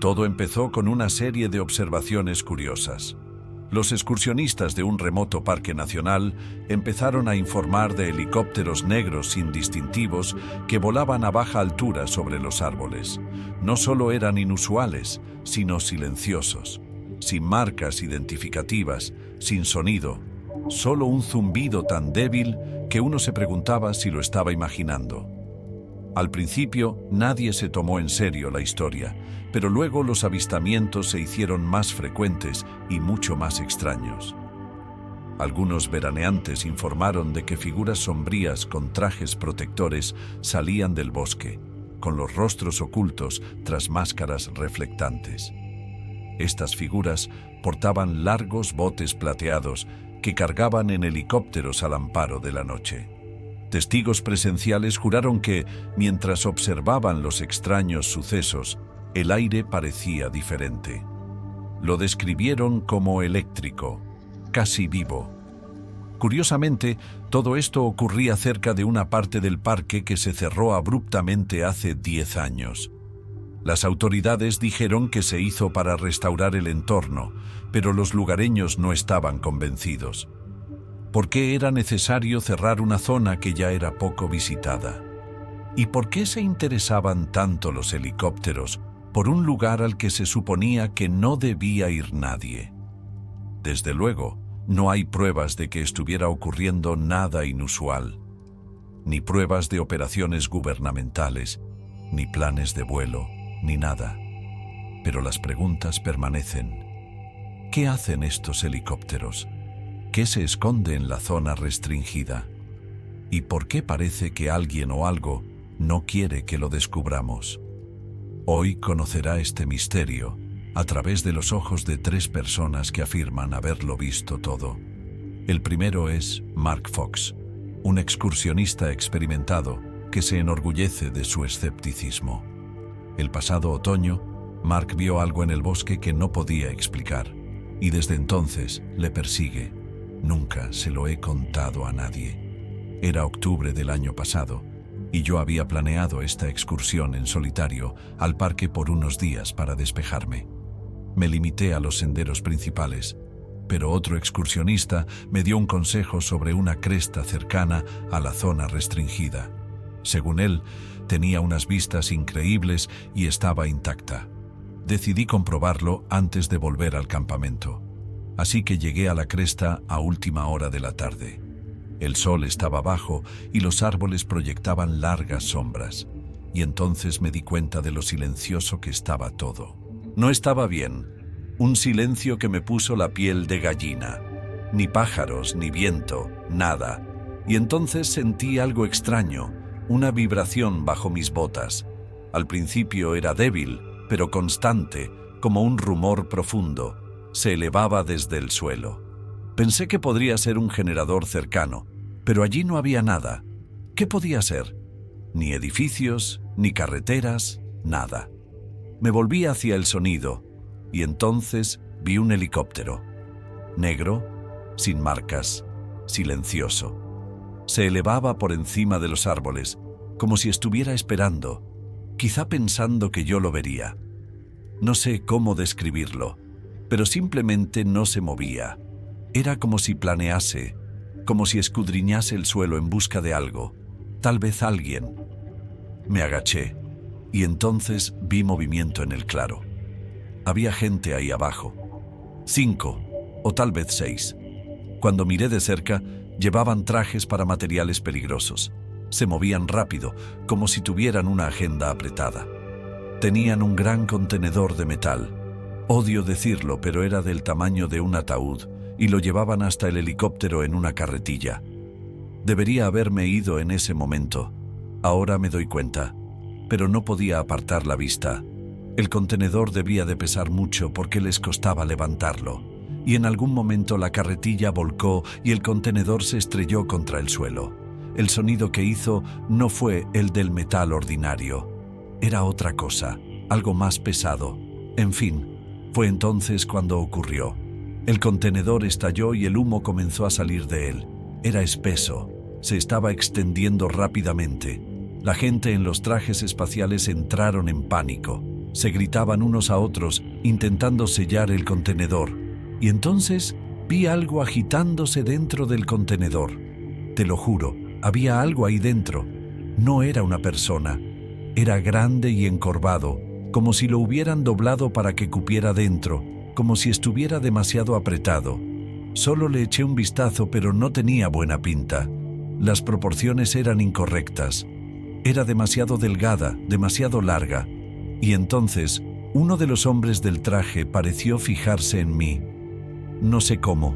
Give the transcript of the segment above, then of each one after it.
Todo empezó con una serie de observaciones curiosas. Los excursionistas de un remoto parque nacional empezaron a informar de helicópteros negros sin distintivos que volaban a baja altura sobre los árboles. No solo eran inusuales, sino silenciosos, sin marcas identificativas, sin sonido, solo un zumbido tan débil que uno se preguntaba si lo estaba imaginando. Al principio, nadie se tomó en serio la historia, pero luego los avistamientos se hicieron más frecuentes y mucho más extraños. Algunos veraneantes informaron de que figuras sombrías con trajes protectores salían del bosque, con los rostros ocultos tras máscaras reflectantes. Estas figuras portaban largos botes plateados que cargaban en helicópteros al amparo de la noche. Testigos presenciales juraron que, mientras observaban los extraños sucesos, el aire parecía diferente. Lo describieron como eléctrico, casi vivo. Curiosamente, todo esto ocurría cerca de una parte del parque que se cerró abruptamente hace 10 años. Las autoridades dijeron que se hizo para restaurar el entorno, pero los lugareños no estaban convencidos. ¿Por qué era necesario cerrar una zona que ya era poco visitada? ¿Y por qué se interesaban tanto los helicópteros por un lugar al que se suponía que no debía ir nadie? Desde luego, no hay pruebas de que estuviera ocurriendo nada inusual, ni pruebas de operaciones gubernamentales, ni planes de vuelo, ni nada. Pero las preguntas permanecen. ¿Qué hacen estos helicópteros? ¿Qué se esconde en la zona restringida? ¿Y por qué parece que alguien o algo no quiere que lo descubramos? Hoy conocerá este misterio a través de los ojos de 3 personas que afirman haberlo visto todo. El primero es Mark Fox, un excursionista experimentado que se enorgullece de su escepticismo. El pasado otoño, Mark vio algo en el bosque que no podía explicar, y desde entonces le persigue. Nunca se lo he contado a nadie. Era octubre del año pasado, y yo había planeado esta excursión en solitario al parque por unos días para despejarme. Me limité a los senderos principales, pero otro excursionista me dio un consejo sobre una cresta cercana a la zona restringida. Según él, tenía unas vistas increíbles y estaba intacta. Decidí comprobarlo antes de volver al campamento. Así que llegué a la cresta a última hora de la tarde. El sol estaba bajo y los árboles proyectaban largas sombras. Y entonces me di cuenta de lo silencioso que estaba todo. No estaba bien. Un silencio que me puso la piel de gallina. Ni pájaros, ni viento, nada. Y entonces sentí algo extraño, una vibración bajo mis botas. Al principio era débil, pero constante, como un rumor profundo. Se elevaba desde el suelo. Pensé que podría ser un generador cercano, pero allí no había nada. ¿Qué podía ser? Ni edificios, ni carreteras, nada. Me volví hacia el sonido, y entonces vi un helicóptero. Negro, sin marcas, silencioso. Se elevaba por encima de los árboles, como si estuviera esperando, quizá pensando que yo lo vería. No sé cómo describirlo, pero simplemente no se movía. Era como si planease, como si escudriñase el suelo en busca de algo, tal vez alguien. Me agaché, y entonces vi movimiento en el claro. Había gente ahí abajo. 5, o tal vez 6. Cuando miré de cerca, llevaban trajes para materiales peligrosos. Se movían rápido, como si tuvieran una agenda apretada. Tenían un gran contenedor de metal. Odio decirlo, pero era del tamaño de un ataúd, y lo llevaban hasta el helicóptero en una carretilla. Debería haberme ido en ese momento. Ahora me doy cuenta, pero no podía apartar la vista. El contenedor debía de pesar mucho porque les costaba levantarlo, y en algún momento la carretilla volcó y el contenedor se estrelló contra el suelo. El sonido que hizo no fue el del metal ordinario. Era otra cosa, algo más pesado. En fin, fue entonces cuando ocurrió. El contenedor estalló y el humo comenzó a salir de él. Era espeso, se estaba extendiendo rápidamente. La gente en los trajes espaciales entraron en pánico. Se gritaban unos a otros, intentando sellar el contenedor. Y entonces vi algo agitándose dentro del contenedor. Te lo juro, había algo ahí dentro. No era una persona. Era grande y encorvado, como si lo hubieran doblado para que cupiera dentro, como si estuviera demasiado apretado. Solo le eché un vistazo, pero no tenía buena pinta. Las proporciones eran incorrectas. Era demasiado delgada, demasiado larga. Y entonces, uno de los hombres del traje pareció fijarse en mí. No sé cómo.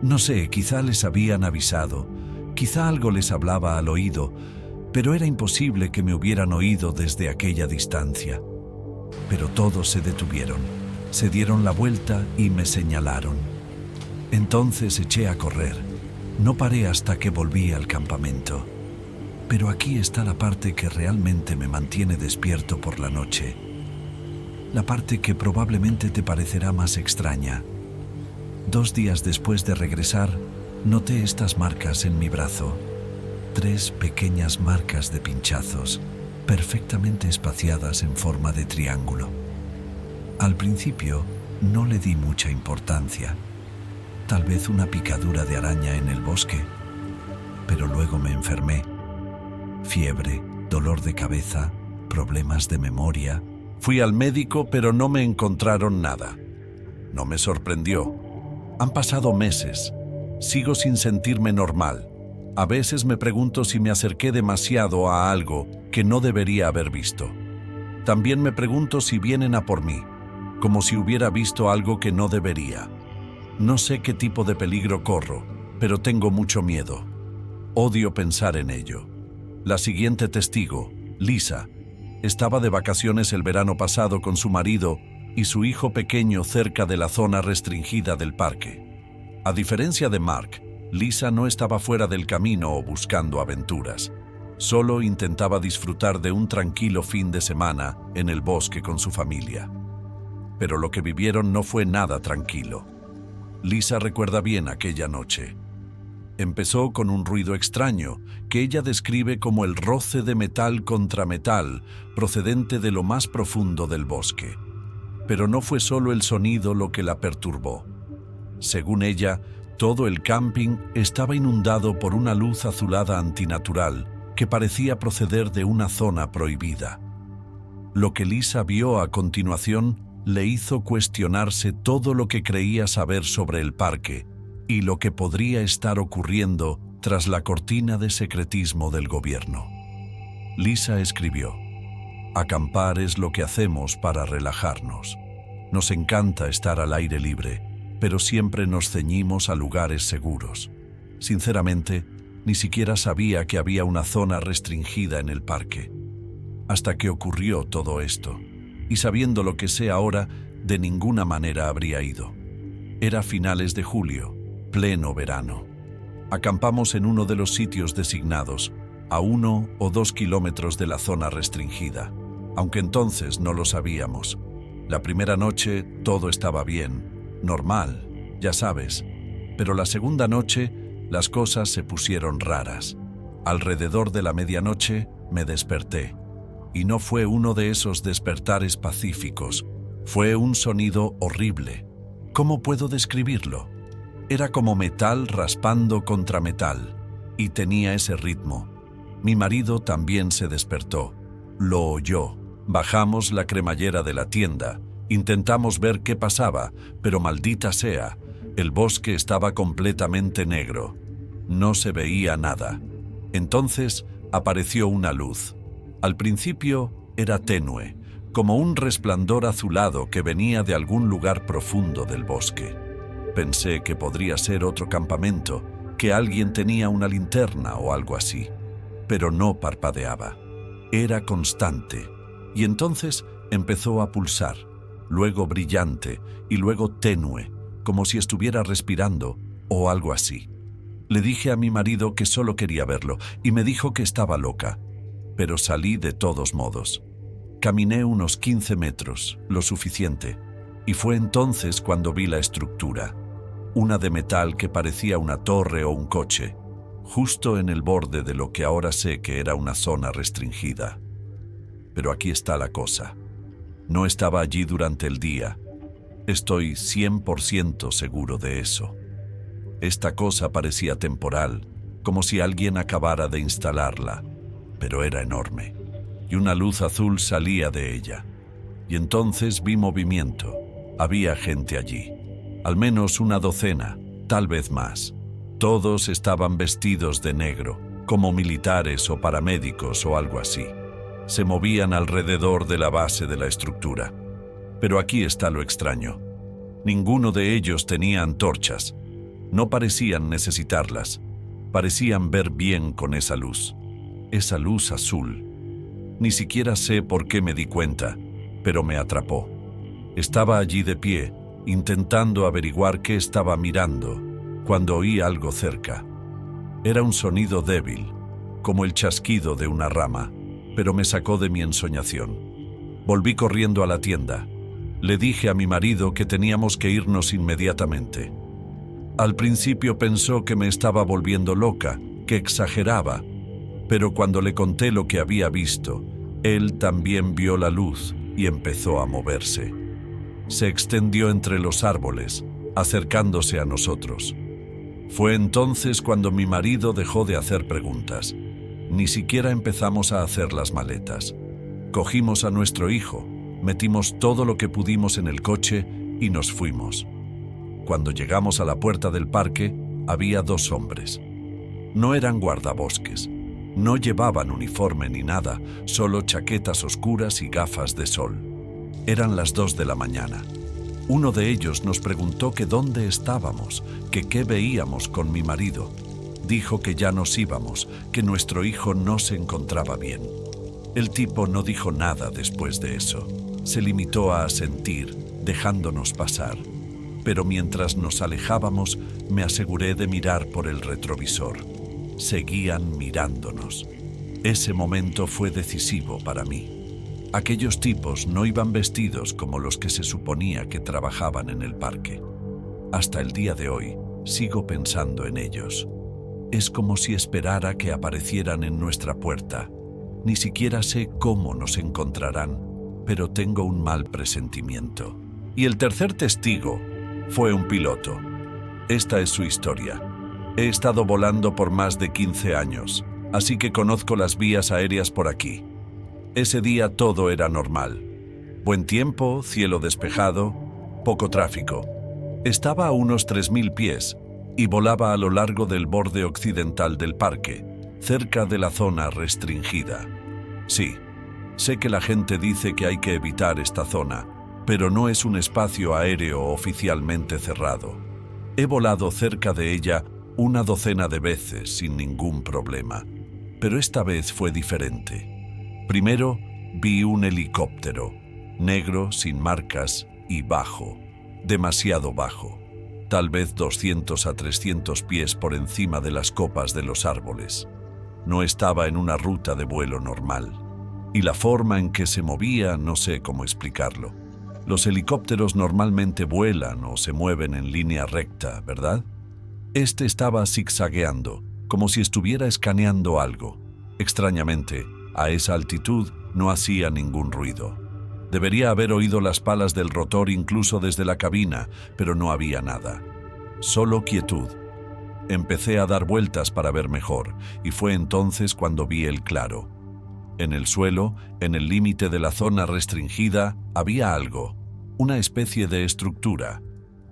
No sé, quizá les habían avisado, quizá algo les hablaba al oído, pero era imposible que me hubieran oído desde aquella distancia. Pero todos se detuvieron, se dieron la vuelta y me señalaron. Entonces eché a correr. No paré hasta que volví al campamento. Pero aquí está la parte que realmente me mantiene despierto por la noche. La parte que probablemente te parecerá más extraña. 2 días después de regresar, noté estas marcas en mi brazo. 3 pequeñas marcas de pinchazos, perfectamente espaciadas en forma de triángulo. Al principio, no le di mucha importancia. Tal vez una picadura de araña en el bosque. Pero luego me enfermé. Fiebre, dolor de cabeza, problemas de memoria. Fui al médico, pero no me encontraron nada. No me sorprendió. Han pasado meses. Sigo sin sentirme normal. A veces me pregunto si me acerqué demasiado a algo que no debería haber visto. También me pregunto si vienen a por mí, como si hubiera visto algo que no debería. No sé qué tipo de peligro corro, pero tengo mucho miedo. Odio pensar en ello. La siguiente testigo, Lisa, estaba de vacaciones el verano pasado con su marido y su hijo pequeño cerca de la zona restringida del parque. A diferencia de Mark, Lisa no estaba fuera del camino o buscando aventuras. Solo intentaba disfrutar de un tranquilo fin de semana en el bosque con su familia. Pero lo que vivieron no fue nada tranquilo. Lisa recuerda bien aquella noche. Empezó con un ruido extraño que ella describe como el roce de metal contra metal procedente de lo más profundo del bosque. Pero no fue solo el sonido lo que la perturbó. Según ella, todo el camping estaba inundado por una luz azulada antinatural que parecía proceder de una zona prohibida. Lo que Lisa vio a continuación le hizo cuestionarse todo lo que creía saber sobre el parque y lo que podría estar ocurriendo tras la cortina de secretismo del gobierno. Lisa escribió: acampar es lo que hacemos para relajarnos. Nos encanta estar al aire libre, pero siempre nos ceñimos a lugares seguros. Sinceramente, ni siquiera sabía que había una zona restringida en el parque. Hasta que ocurrió todo esto, y sabiendo lo que sé ahora, de ninguna manera habría ido. Era finales de julio, pleno verano. Acampamos en uno de los sitios designados, a 1 o 2 kilómetros de la zona restringida, aunque entonces no lo sabíamos. La primera noche todo estaba bien, normal, ya sabes, pero la segunda noche las cosas se pusieron raras. Alrededor de la medianoche me desperté, y no fue uno de esos despertares pacíficos, fue un sonido horrible. ¿Cómo puedo describirlo? Era como metal raspando contra metal, y tenía ese ritmo. Mi marido también se despertó. Lo oyó. Bajamos la cremallera de la tienda. Intentamos ver qué pasaba, pero maldita sea, el bosque estaba completamente negro. No se veía nada. Entonces apareció una luz. Al principio era tenue, como un resplandor azulado que venía de algún lugar profundo del bosque. Pensé que podría ser otro campamento, que alguien tenía una linterna o algo así, pero no parpadeaba. Era constante, y entonces empezó a pulsar, luego brillante y luego tenue, como si estuviera respirando o algo así. Le dije a mi marido que solo quería verlo y me dijo que estaba loca, pero salí de todos modos. Caminé unos 15 metros, lo suficiente, y fue entonces cuando vi la estructura, una de metal que parecía una torre o un coche, justo en el borde de lo que ahora sé que era una zona restringida. Pero aquí está la cosa. No estaba allí durante el día. Estoy 100% seguro de eso. Esta cosa parecía temporal, como si alguien acabara de instalarla, pero era enorme, y una luz azul salía de ella. Y entonces vi movimiento. Había gente allí, al menos una docena, tal vez más. Todos estaban vestidos de negro, como militares o paramédicos o algo así. Se movían alrededor de la base de la estructura. Pero aquí está lo extraño. Ninguno de ellos tenía antorchas. No parecían necesitarlas. Parecían ver bien con esa luz azul. Ni siquiera sé por qué me di cuenta, pero me atrapó. Estaba allí de pie, intentando averiguar qué estaba mirando, cuando oí algo cerca. Era un sonido débil, como el chasquido de una rama, pero me sacó de mi ensoñación. Volví corriendo a la tienda. Le dije a mi marido que teníamos que irnos inmediatamente. Al principio pensó que me estaba volviendo loca, que exageraba, pero cuando le conté lo que había visto, él también vio la luz y empezó a moverse. Se extendió entre los árboles, acercándose a nosotros. Fue entonces cuando mi marido dejó de hacer preguntas. Ni siquiera empezamos a hacer las maletas. Cogimos a nuestro hijo, metimos todo lo que pudimos en el coche y nos fuimos. Cuando llegamos a la puerta del parque, había 2 hombres. No eran guardabosques. No llevaban uniforme ni nada, solo chaquetas oscuras y gafas de sol. Eran las 2 de la mañana. Uno de ellos nos preguntó que dónde estábamos, que qué veíamos con mi marido. Dijo que ya nos íbamos, que nuestro hijo no se encontraba bien. El tipo no dijo nada después de eso. Se limitó a asentir, dejándonos pasar. Pero mientras nos alejábamos, me aseguré de mirar por el retrovisor. Seguían mirándonos. Ese momento fue decisivo para mí. Aquellos tipos no iban vestidos como los que se suponía que trabajaban en el parque. Hasta el día de hoy, sigo pensando en ellos. Es como si esperara que aparecieran en nuestra puerta. Ni siquiera sé cómo nos encontrarán, pero tengo un mal presentimiento. Y el tercer testigo fue un piloto. Esta es su historia. He estado volando por más de 15 años, así que conozco las vías aéreas por aquí. Ese día todo era normal. Buen tiempo, cielo despejado, poco tráfico. Estaba a unos 3000 pies y volaba a lo largo del borde occidental del parque, cerca de la zona restringida. Sí, sé que la gente dice que hay que evitar esta zona, pero no es un espacio aéreo oficialmente cerrado. He volado cerca de ella una docena de veces sin ningún problema, pero esta vez fue diferente. Primero, vi un helicóptero, negro, sin marcas y bajo, demasiado bajo, tal vez 200 a 300 pies por encima de las copas de los árboles. No estaba en una ruta de vuelo normal, y la forma en que se movía no sé cómo explicarlo. Los helicópteros normalmente vuelan o se mueven en línea recta, ¿verdad? Este estaba zigzagueando, como si estuviera escaneando algo. Extrañamente, a esa altitud no hacía ningún ruido. Debería haber oído las palas del rotor incluso desde la cabina, pero no había nada. Solo quietud. Empecé a dar vueltas para ver mejor, y fue entonces cuando vi el claro. En el suelo, en el límite de la zona restringida, había algo, una especie de estructura.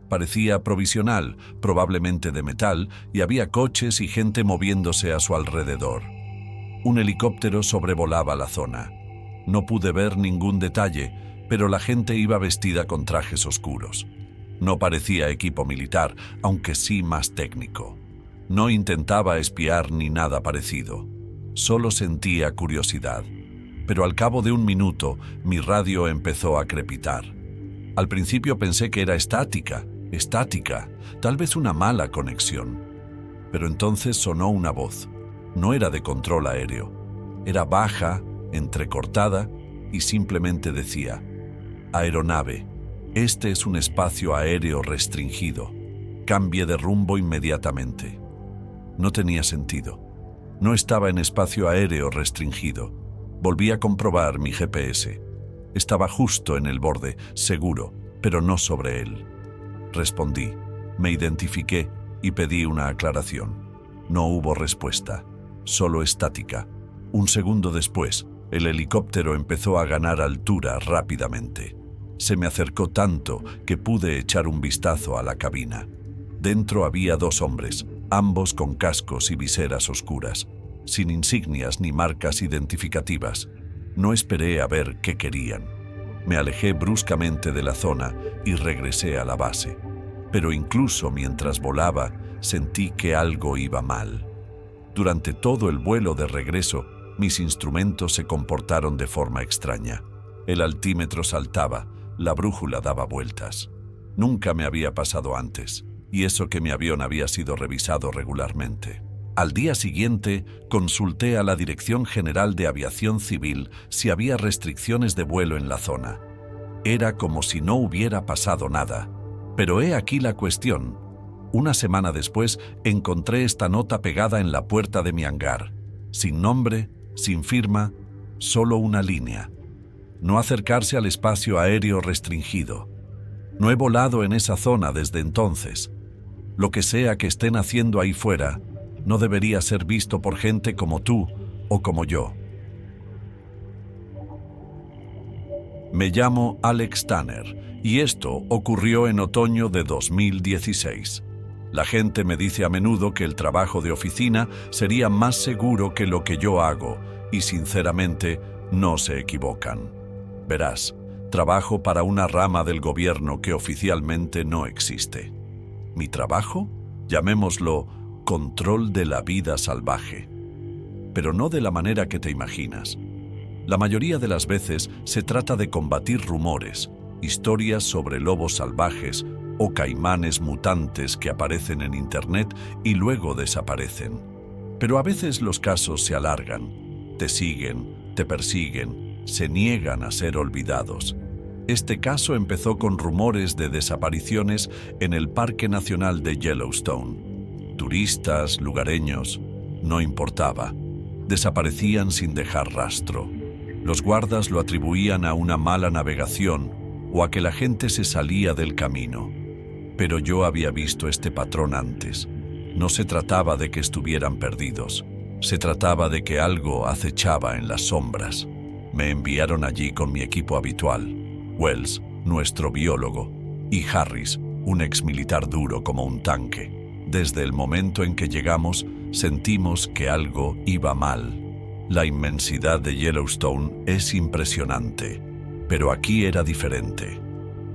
Parecía provisional, probablemente de metal, y había coches y gente moviéndose a su alrededor. Un helicóptero sobrevolaba la zona. No pude ver ningún detalle, pero la gente iba vestida con trajes oscuros. No parecía equipo militar, aunque sí más técnico. No intentaba espiar ni nada parecido. Solo sentía curiosidad. Pero al cabo de un minuto, mi radio empezó a crepitar. Al principio pensé que era estática, tal vez una mala conexión. Pero entonces sonó una voz. No era de control aéreo. Era baja, entrecortada y simplemente decía: aeronave, este es un espacio aéreo restringido. Cambie de rumbo inmediatamente. No tenía sentido. No estaba en espacio aéreo restringido. Volví a comprobar mi GPS. Estaba justo en el borde, seguro, pero no sobre él. Respondí, me identifiqué y pedí una aclaración. No hubo respuesta, solo estática. Un segundo después, el helicóptero empezó a ganar altura rápidamente. Se me acercó tanto que pude echar un vistazo a la cabina. Dentro había 2 hombres, ambos con cascos y viseras oscuras, sin insignias ni marcas identificativas. No esperé a ver qué querían. Me alejé bruscamente de la zona y regresé a la base. Pero incluso mientras volaba, sentí que algo iba mal. Durante todo el vuelo de regreso, mis instrumentos se comportaron de forma extraña. El altímetro saltaba, la brújula daba vueltas. Nunca me había pasado antes, y eso que mi avión había sido revisado regularmente. Al día siguiente, consulté a la Dirección General de Aviación Civil si había restricciones de vuelo en la zona. Era como si no hubiera pasado nada. Pero he aquí la cuestión. Una semana después, encontré esta nota pegada en la puerta de mi hangar. Sin nombre, sin firma, solo una línea. No acercarse al espacio aéreo restringido. No he volado en esa zona desde entonces. Lo que sea que estén haciendo ahí fuera, no debería ser visto por gente como tú o como yo. Me llamo Alex Tanner y esto ocurrió en otoño de 2016. La gente me dice a menudo que el trabajo de oficina sería más seguro que lo que yo hago y sinceramente no se equivocan. Verás, trabajo para una rama del gobierno que oficialmente no existe. ¿Mi trabajo? Llamémoslo control de la vida salvaje. Pero no de la manera que te imaginas. La mayoría de las veces se trata de combatir rumores, historias sobre lobos salvajes o caimanes mutantes que aparecen en Internet y luego desaparecen. Pero a veces los casos se alargan, te siguen, te persiguen, se niegan a ser olvidados. Este caso empezó con rumores de desapariciones en el Parque Nacional de Yellowstone. Turistas, lugareños, no importaba. Desaparecían sin dejar rastro. Los guardas lo atribuían a una mala navegación o a que la gente se salía del camino. Pero yo había visto este patrón antes. No se trataba de que estuvieran perdidos. Se trataba de que algo acechaba en las sombras. Me enviaron allí con mi equipo habitual. Wells, nuestro biólogo, y Harris, un exmilitar duro como un tanque. Desde el momento en que llegamos, sentimos que algo iba mal. La inmensidad de Yellowstone es impresionante, pero aquí era diferente.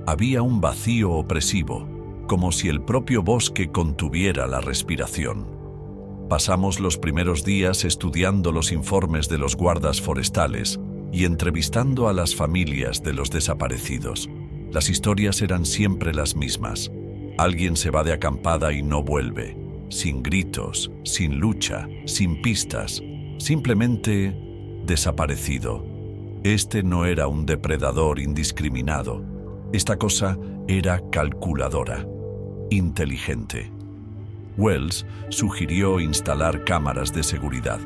Había un vacío opresivo, como si el propio bosque contuviera la respiración. Pasamos los primeros días estudiando los informes de los guardas forestales y entrevistando a las familias de los desaparecidos. Las historias eran siempre las mismas. Alguien se va de acampada y no vuelve, sin gritos, sin lucha, sin pistas, simplemente desaparecido. Este no era un depredador indiscriminado. Esta cosa era calculadora, inteligente. Wells sugirió instalar cámaras de seguridad.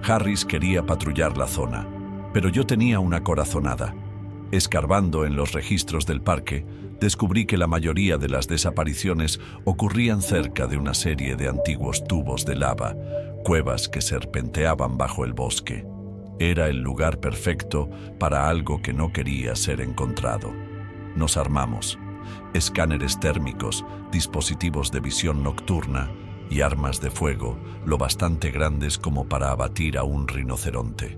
Harris quería patrullar la zona, pero yo tenía una corazonada. Escarbando en los registros del parque, descubrí que la mayoría de las desapariciones ocurrían cerca de una serie de antiguos tubos de lava, cuevas que serpenteaban bajo el bosque. Era el lugar perfecto para algo que no quería ser encontrado. Nos armamos. Escáneres térmicos, dispositivos de visión nocturna y armas de fuego lo bastante grandes como para abatir a un rinoceronte.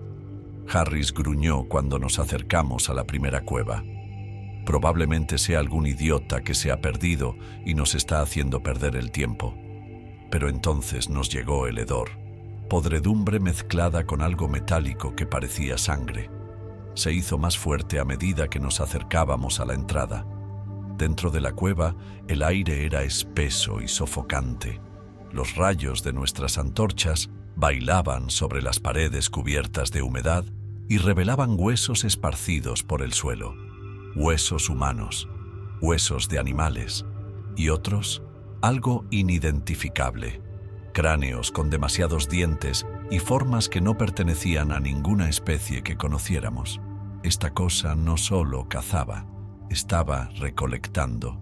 Harris gruñó cuando nos acercamos a la primera cueva. Probablemente sea algún idiota que se ha perdido y nos está haciendo perder el tiempo. Pero entonces nos llegó el hedor. Podredumbre mezclada con algo metálico que parecía sangre. Se hizo más fuerte a medida que nos acercábamos a la entrada. Dentro de la cueva, el aire era espeso y sofocante. Los rayos de nuestras antorchas bailaban sobre las paredes cubiertas de humedad y revelaban huesos esparcidos por el suelo. Huesos humanos, huesos de animales y otros, algo inidentificable. Cráneos con demasiados dientes y formas que no pertenecían a ninguna especie que conociéramos. Esta cosa no solo cazaba, estaba recolectando.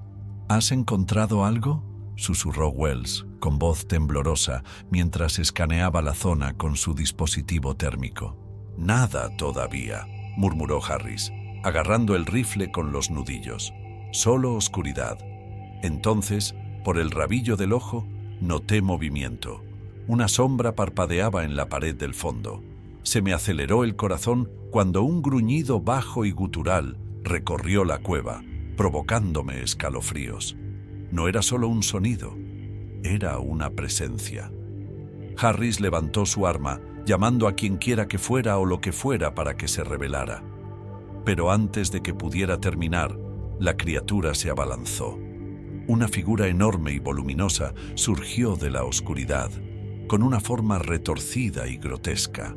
¿Has encontrado algo?, susurró Wells, con voz temblorosa, mientras escaneaba la zona con su dispositivo térmico. Nada todavía, murmuró Harris, agarrando el rifle con los nudillos. Solo oscuridad. Entonces, por el rabillo del ojo, noté movimiento. Una sombra parpadeaba en la pared del fondo. Se me aceleró el corazón cuando un gruñido bajo y gutural recorrió la cueva, provocándome escalofríos. No era solo un sonido, era una presencia. Harris levantó su arma, llamando a quien quiera que fuera o lo que fuera para que se revelara. Pero antes de que pudiera terminar, la criatura se abalanzó. Una figura enorme y voluminosa surgió de la oscuridad, con una forma retorcida y grotesca.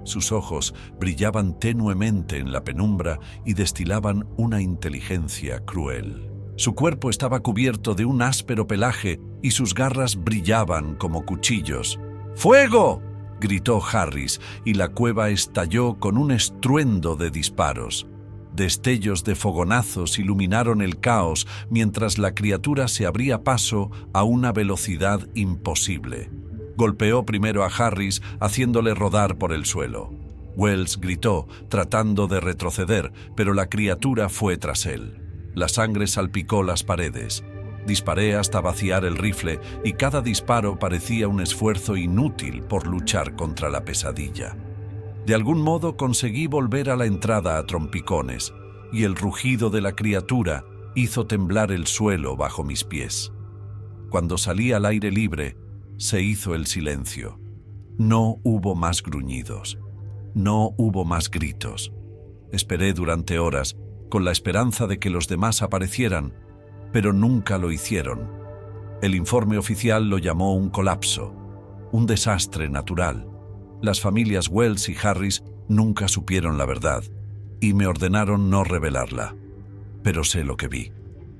Sus ojos brillaban tenuemente en la penumbra y destilaban una inteligencia cruel. Su cuerpo estaba cubierto de un áspero pelaje y sus garras brillaban como cuchillos. ¡Fuego!, gritó Harris, y la cueva estalló con un estruendo de disparos. Destellos de fogonazos iluminaron el caos mientras la criatura se abría paso a una velocidad imposible. Golpeó primero a Harris, haciéndole rodar por el suelo. Wells gritó, tratando de retroceder, pero la criatura fue tras él. La sangre salpicó las paredes. Disparé hasta vaciar el rifle y cada disparo parecía un esfuerzo inútil por luchar contra la pesadilla. De algún modo conseguí volver a la entrada a trompicones, y el rugido de la criatura hizo temblar el suelo bajo mis pies. Cuando salí al aire libre, se hizo el silencio. No hubo más gruñidos. No hubo más gritos. Esperé durante horas, con la esperanza de que los demás aparecieran, pero nunca lo hicieron. El informe oficial lo llamó un colapso, un desastre natural. Las familias Wells y Harris nunca supieron la verdad, y me ordenaron no revelarla. Pero sé lo que vi.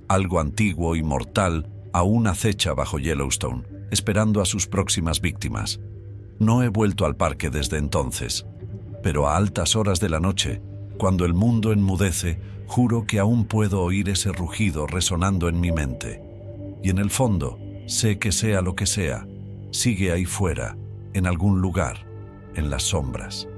Algo antiguo y mortal aún acecha bajo Yellowstone, esperando a sus próximas víctimas. No he vuelto al parque desde entonces, pero a altas horas de la noche, cuando el mundo enmudece, juro que aún puedo oír ese rugido resonando en mi mente. Y en el fondo, sé que sea lo que sea, sigue ahí fuera, en algún lugar, en las sombras.